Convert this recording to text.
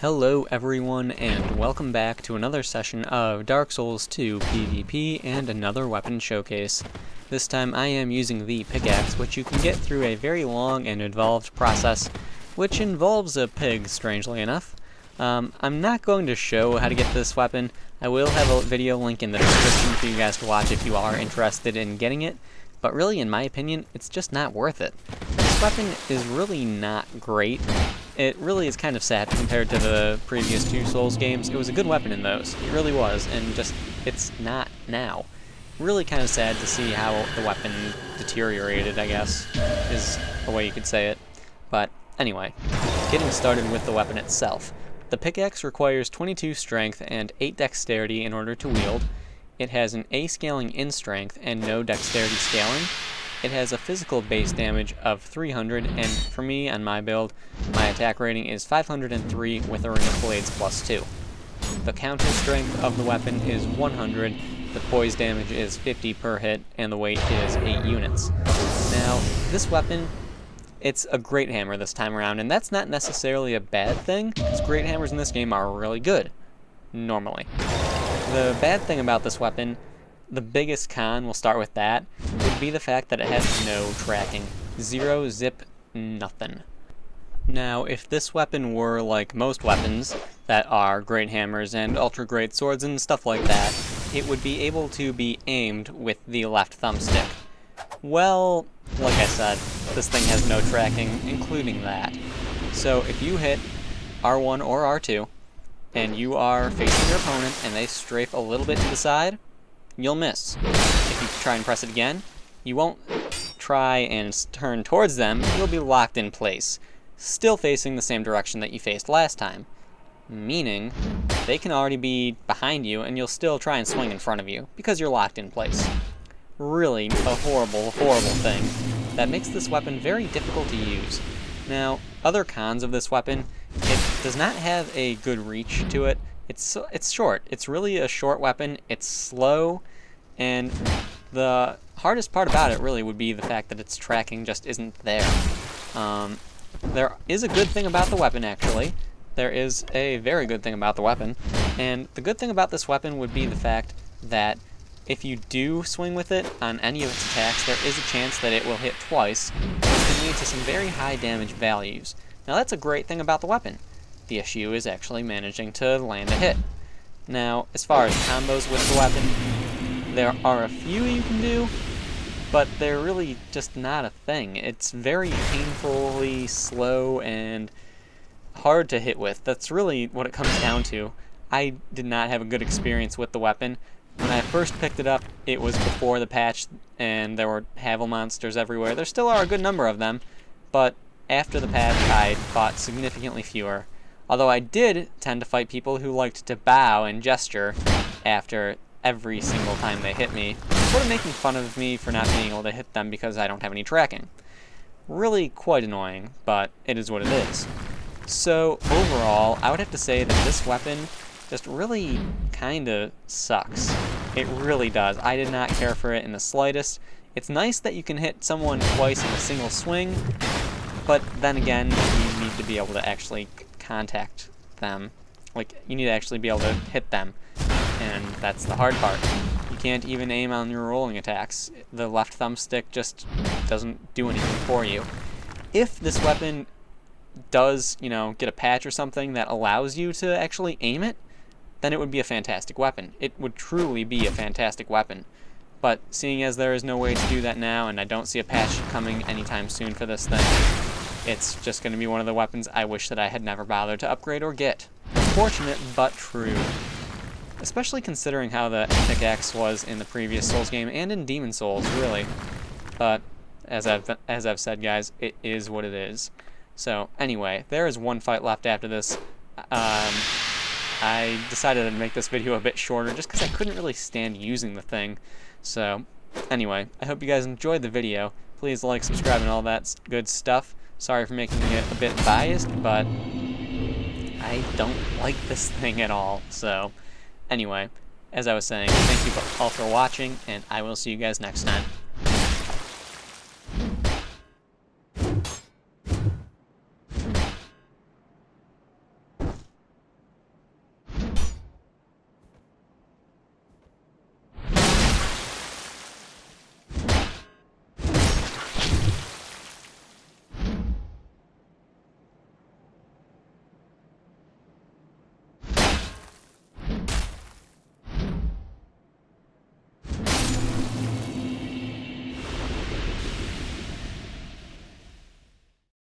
Hello everyone, and welcome back to another session of Dark Souls 2 PvP and another weapon showcase. This time I am using the Pickaxe, which you can get through a very long and involved process, which involves a pig, strangely enough. I'm not going to show how to get this weapon. I will have a video link in the description for you guys to watch if you are interested in getting it, but really, in my opinion, it's just not worth it. This weapon is really not great. It really is kind of sad compared to the previous two Souls games. It was a good weapon in those. It really was, and just, it's not now. Really kind of sad to see how the weapon deteriorated, I guess, is a way you could say it. But anyway, getting started with the weapon itself. The pickaxe requires 22 strength and 8 dexterity in order to wield. It has an A scaling in strength and no dexterity scaling. It has a physical base damage of 300, and for me, on my build, my attack rating is 503 with a ring of blades plus 2. The counter strength of the weapon is 100, the poise damage is 50 per hit, and the weight is 8 units. Now, this weapon, it's a great hammer this time around, and that's not necessarily a bad thing, because great hammers in this game are really good, normally. The bad thing about this weapon, the biggest con, we'll start with that, would be the fact that it has no tracking. 0, zip, nothing. Now, if this weapon were like most weapons that are great hammers and ultra great swords and stuff like that, it would be able to be aimed with the left thumbstick. Well, like I said, this thing has no tracking, including that. So if you hit R1 or R2, and you are facing your opponent and they strafe a little bit to the side, you'll miss. If you try and press it again, you won't try and turn towards them, you'll be locked in place, still facing the same direction that you faced last time. Meaning, they can already be behind you and you'll still try and swing in front of you, because you're locked in place. Really a horrible, horrible thing that makes this weapon very difficult to use. Now, other cons of this weapon, it does not have a good reach to it. It's short. It's really a short weapon. It's slow, and the hardest part about it really would be the fact that its tracking just isn't there. There is a good thing about the weapon, actually. There is a very good thing about the weapon, and the good thing about this weapon would be the fact that if you do swing with it on any of its attacks, there is a chance that it will hit twice, which can lead to some very high damage values. Now that's a great thing about the weapon. The issue is actually managing to land a hit. Now, as far as combos with the weapon, there are a few you can do, but they're really just not a thing. It's very painfully slow and hard to hit with. That's really what it comes down to. I did not have a good experience with the weapon. When I first picked it up, it was before the patch, and there were Havel monsters everywhere. There still are a good number of them, but after the patch, I fought significantly fewer. Although I did tend to fight people who liked to bow and gesture after every single time they hit me, sort of making fun of me for not being able to hit them because I don't have any tracking. Really quite annoying, but it is what it is. So overall, I would have to say that this weapon just really kinda sucks. It really does. I did not care for it in the slightest. It's nice that you can hit someone twice in a single swing, but then again, you need to be able to actually contact them. Like, you need to actually be able to hit them, and that's the hard part. You can't even aim on your rolling attacks. The left thumbstick just doesn't do anything for you. If this weapon does, get a patch or something that allows you to actually aim it, then it would be a fantastic weapon. It would truly be a fantastic weapon. But seeing as there is no way to do that now, and I don't see a patch coming anytime soon for this thing, it's just going to be one of the weapons I wish that I had never bothered to upgrade or get. Unfortunate, but true. Especially considering how the Pickaxe was in the previous Souls game, and in Demon Souls, really. But, as I've said, guys, it is what it is. So, anyway, there is one fight left after this. I decided to make this video a bit shorter, just because I couldn't really stand using the thing. So, anyway, I hope you guys enjoyed the video. Please like, subscribe, and all that good stuff. Sorry for making it a bit biased, but I don't like this thing at all. So, anyway, as I was saying, thank you all for watching, and I will see you guys next time.